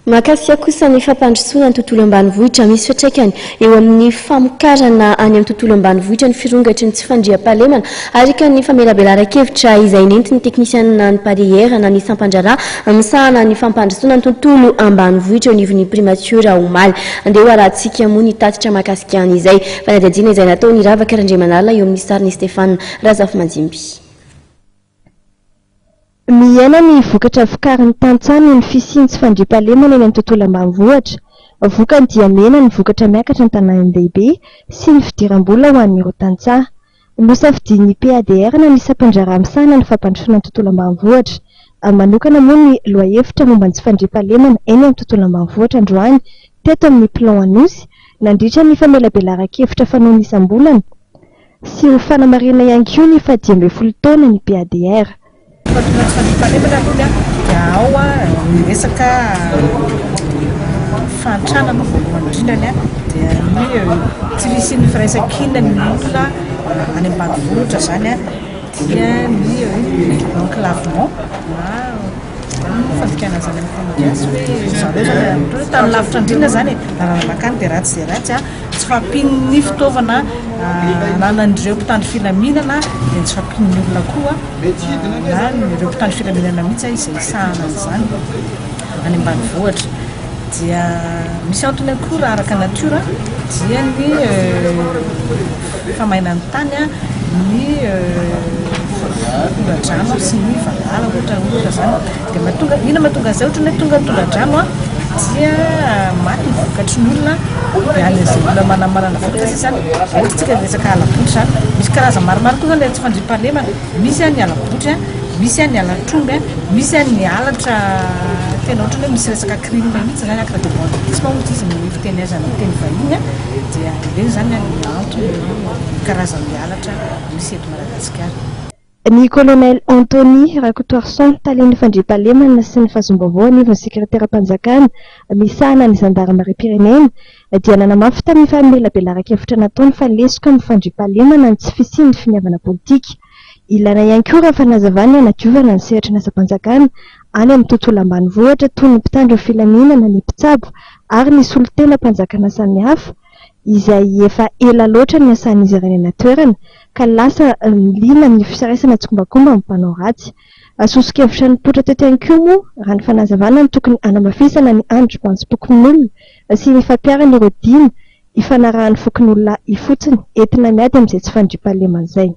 Mahakasika kosa ny fampandrosoana ny tontolo ambanivohitra misy fiantraikany eo amin'ny famokarana any amin'ny tontolo ambanivohitra ny firongatry ny tsy fandriam-pahalemana ary ka ny famelabelaran-kevitra izay nentin'ny teknisianina ny pariera na ny sampandrara misahana ny fampandrosoana ny tontolo ambanivohitra eo nivon'ny primatiora omaly andeha ho arahantsika moa ny tatitra mahakasika an'izay fanadihadiana izay natao ny ravaka randriamanala eo amin'ny sariny Stéphane Razafy Manjimby. Miaina ny vokatra vokarin'ny tantsany ny fisiany tsy fandriam-pahalemana eny amin'ny tontolo ambanivohitra. Vokany dia mena ny vokatra miakatra ny tanàn-dehibe sy ny fidiram-bola ho an'ireo tantsaha. Nosafidian'ny PADR na ny sampandrara misahana ny fampandrosoana ny tontolo ambanivohitra. Manokana moa ny lohahevitra momba ny tsy fandriam-pahalemana eny amin'ny tontolo ambanivohitra androany teto amin'ny plan Anosy nandritra ny famelabelaran-kevitra fanaony isam-bolana sy ho fanamarina ihany koa ny 10 taona ny PADR. Fandriam-pahalemana dia ao ny resaka fantrana voalohany indrindrany dia ny tsy fisian'ny firaisan-kina ny olona any ambanivohitra zany dia ny enclavement na fandikana zany amin'ny famadiasy hoe zareo zany tany lavitra indrindra zany naranakany dia ratsy zay ratsy tsy fampian'ny fitaovana nanan'ireo mpitandro filaminana dia tsy fampian'ny olona koa na ireo mpitandro filaminana mihitsy izay sahana izany any ambanivohitra dia misy antony akory araka natiora dia ny famainan'ny tany ny tonga-drano sy ny valala ohatra zany dia mahatonga izay ohatra ny tonga-drano dia maty ny vokatry ny olona dia an'izay olona manamarana vokatra zany ohatra tsika resaka ala-botra zany misy karazana maromaro koa zany tsy fandriam-pahalemana misy ny ala-botra misy ny ala-tromby misy ny alatra tena ohatra hoe misy resaka crime mihitsy zany akradebandisme ohatra izy ny fiteny azy amin'ny teny vahiny dia ireny zany ny antony karazan'ny alatra misy eto Madagasikara. Ny colonel Anthony Rakotoarson talen'ny fandriam-pahalemana sy ny fahazom-baovao anivon'ny sekretera-panjakana misahana ny zandarmarie-pirenena dia nanamafy tamin'ny famelabelaran-kevitra nataony fa lesika amin'ny fandriam-pahalemana ny tsy fisian'ny finiavana politika. Ilana ihany koa raha fanazavana nadiovana ny sehatra n'asa-panjakana any amin'ny tontolo ambanivohitra toy ny mpitandro filaminana ny mpitsabo ary ny solon-tena mpanjakana samihafa izay efa ela loatra ny asan'izy ireny eny an-toerana ka lasa milina amin'ny fisaraisana tsokombakomba amin'ny mpanao ratsy. Asosokevitra ny potra teto ihany koa moa raha ny fanazavana ny tokony anamafisana ny androm-pansipokon'olona sy ny fampiarana ireo dimy hifanarahan'ny fokon'olona ifotsiny entina miady amin'izay tsy fandriam-pahalemana izay.